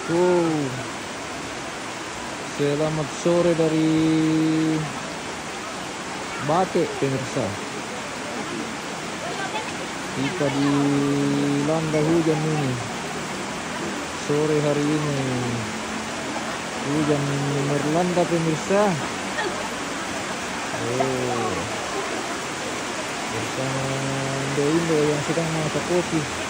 Oh, selamat sore dari Bate pemirsa. Kita dilanda hujan ini. Sore hari ini hujan melanda pemirsa. Oh, bersama Indo-Indo yang sedang masak kopi.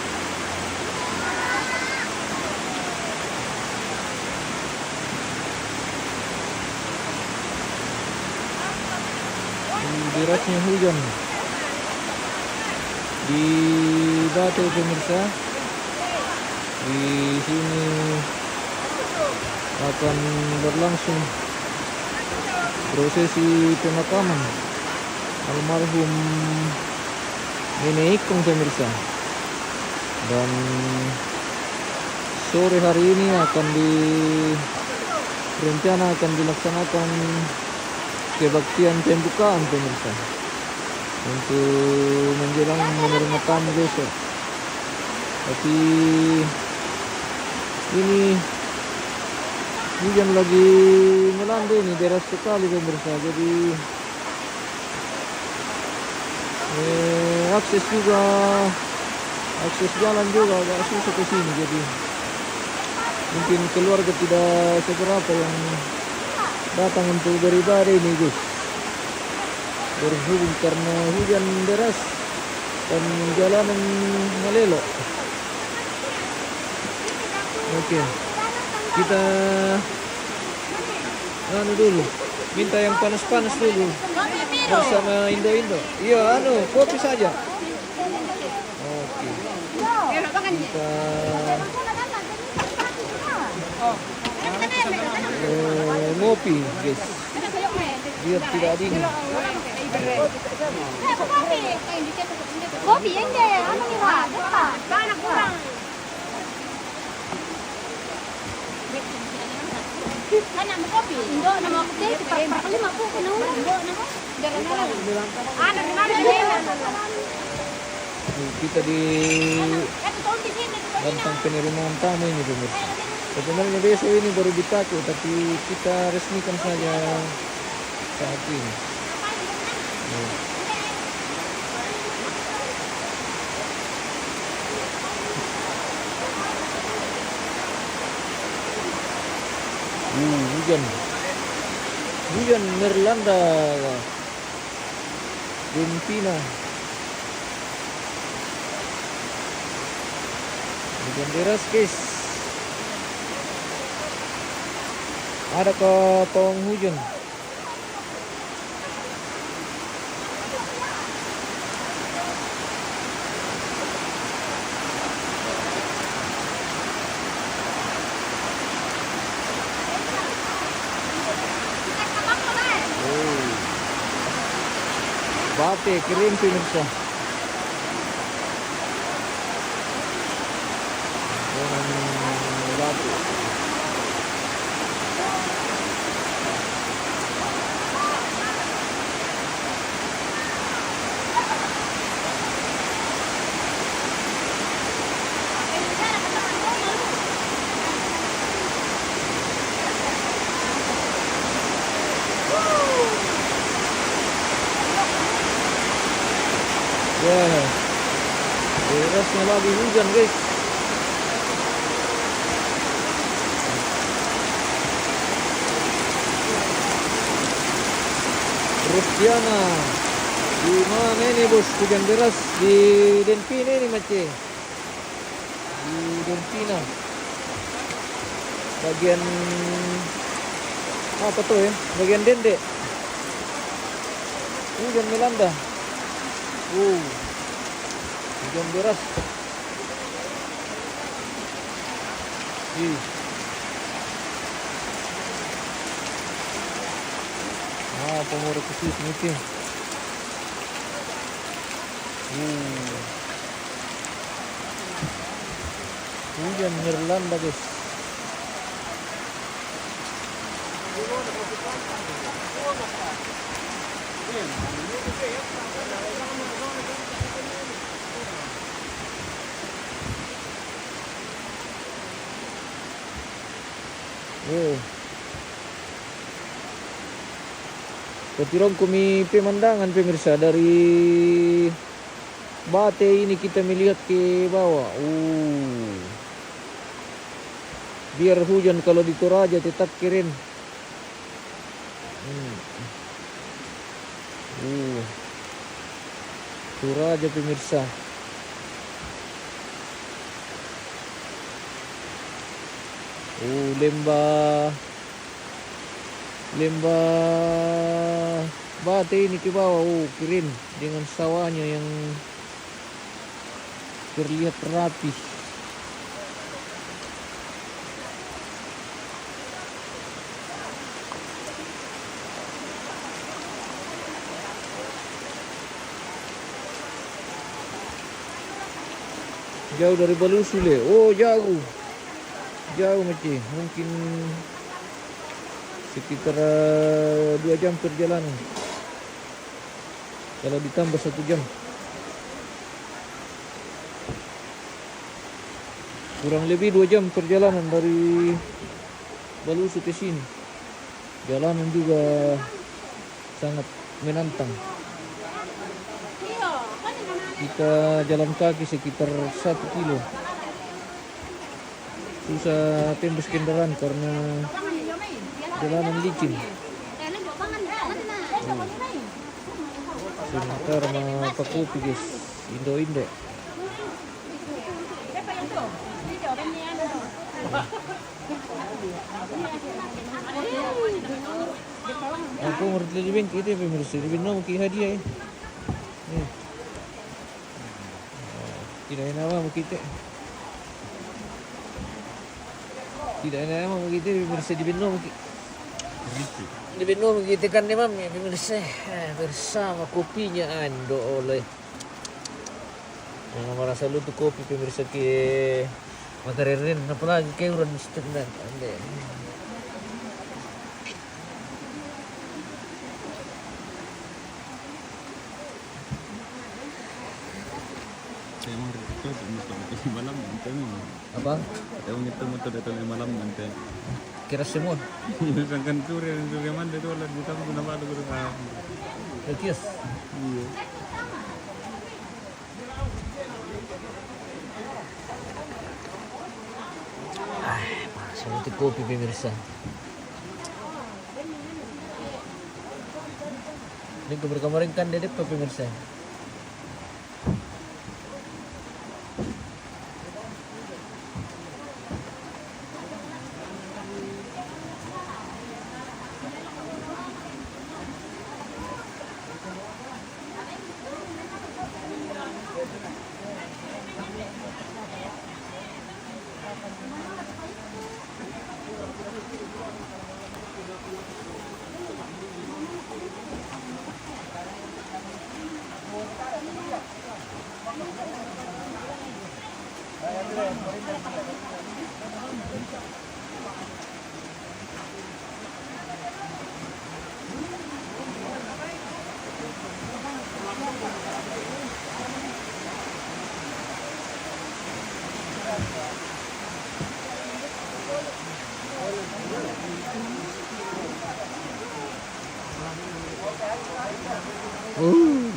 Derasnya hujan di Bate pemirsa. Di sini akan berlangsung prosesi pemakaman almarhum Nenek Ikung pemirsa. Dan sore hari ini akan dilaksanakan kebaktian pembukaan pemirsa untuk menjelang menerima tamu besok. Tapi ini hujan lagi melanda ini, deras sekali pemirsa. Jadi akses jalan juga agak susah ke sini. Jadi mungkin keluarga tidak seberapa yang datang untuk beribadah ini guys, berhubung karena hujan deras dan jalanan melelok. Oke, kita dulu minta yang panas-panas dulu bersama Indo-Indo. Iya, kopi saja. Oke, kita ngopi guys, biar tidak dingin. Kopi yang dia, ano nila, data. Sana kurang. Sana mo kopi. Indo na mo kopi. Pakalima po ko na. Indo na mo. Ano Kita di bantang penerimaan tamu ini pemirsa. Sebenarnya besok ini baru dipakai, tapi kita resmikan saja saat ini. Hujan melanda Argentina. Hujan deras guys. Ada ke pawang hujan. Bate kering pemirsa. Bate. Wah, derasnya lagi hujan guys. Rustiana, di mana ini bos hujan deras di Denpina ini macam di Denpina. Bagian apa tuh ya? Bagian Dende. Hujan melanda. Hujan deras. Pengurus khusus meeting. Hujan melanda guys. Oh. Petirong kami pemandangan pemirsa dari Bate ini kita melihat ke bawah. Biar hujan kalau di Toraja tetap keren. Toraja pemirsa. Lembah Bate ini ke bawah. Keren dengan sawahnya yang terlihat rapi. Jauh dari Balusule. Jauh macam mungkin sekitar 2 jam perjalanan. Kalau ditambah 1 jam. Kurang lebih 2 jam perjalanan dari Balusu ke sini. Jalanan juga sangat menantang. Kita jalan kaki sekitar 1 kilo. Susah tembus kendaraan karena jalanan licin. Sebentar sama Pak Kopi guys. Indo. Aku ngerti lebih kita pemirsa lebih nama ki hadiah ya. Tidak nama kita. Tidak nama kita pemirsa di Beno kita. Di Beno kita kan memang ya pemirsa bersama kopinya ando oleh. Yang merasa lu tuh kopi pemirsa ke Makarerin apalagi ke uran standar ande. Apa? Motor datang malam nanti. Kira semua. Misalkan sore mana itu lah di sana guna baru berapa. Kios. Iya. Seperti kopi pemirsa. Ini kemarin kan dedek pemirsa.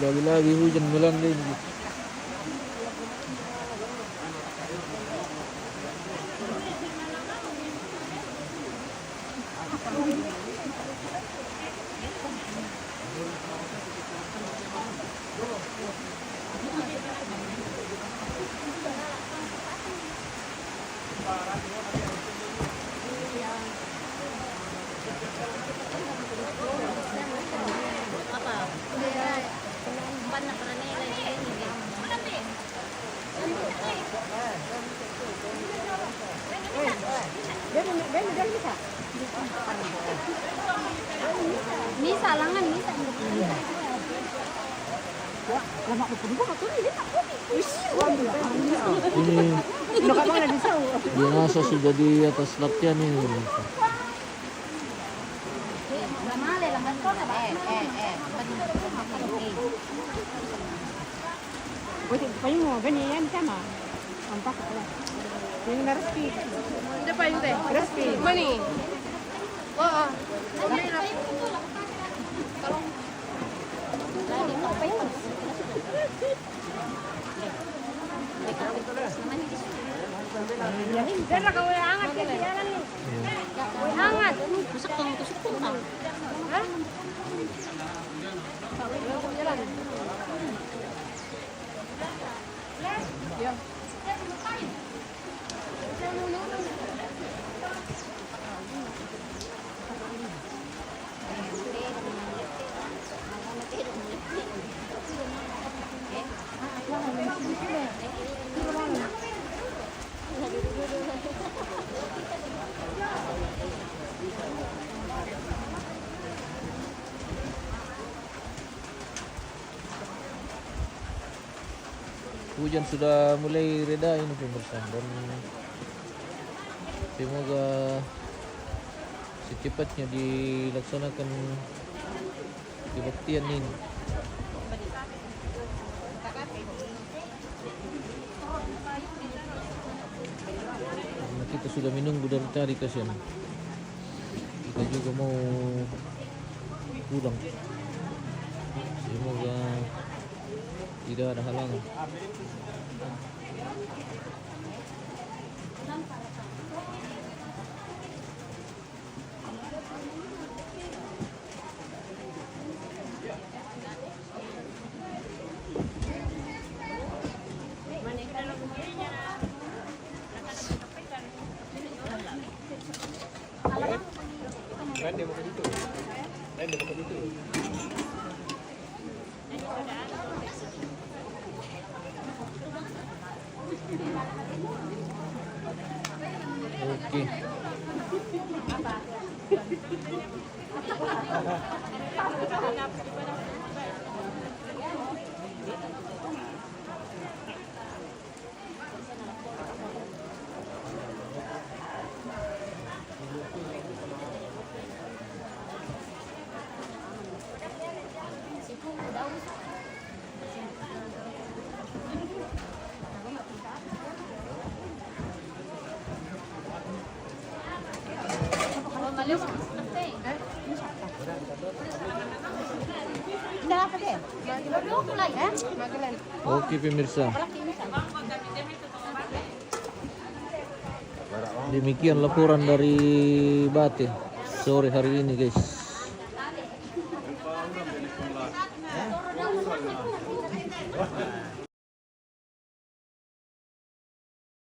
Lagi-lagi hujan melanda ini. Misa langan misa. Ini biasa sudah di atas latihan ini. Pwede pa yung ganyan sama. Ang pakit pala. Yung naras pa yun eh. Crispy. Mani. Oo. Sir, kaway angat kasi yan ni. Kaway angat. Tusok ka. Ha? Yeah. Hujan sudah mulai reda ini pemirsa, dan semoga secepatnya dilaksanakan kebaktian ini. Karena kita sudah menunggu dari tadi, kasihan. Kita juga mau pulang. Semoga tidak ada halangan. Oke. Oke pemirsa, demikian laporan dari Bate sore hari ini guys.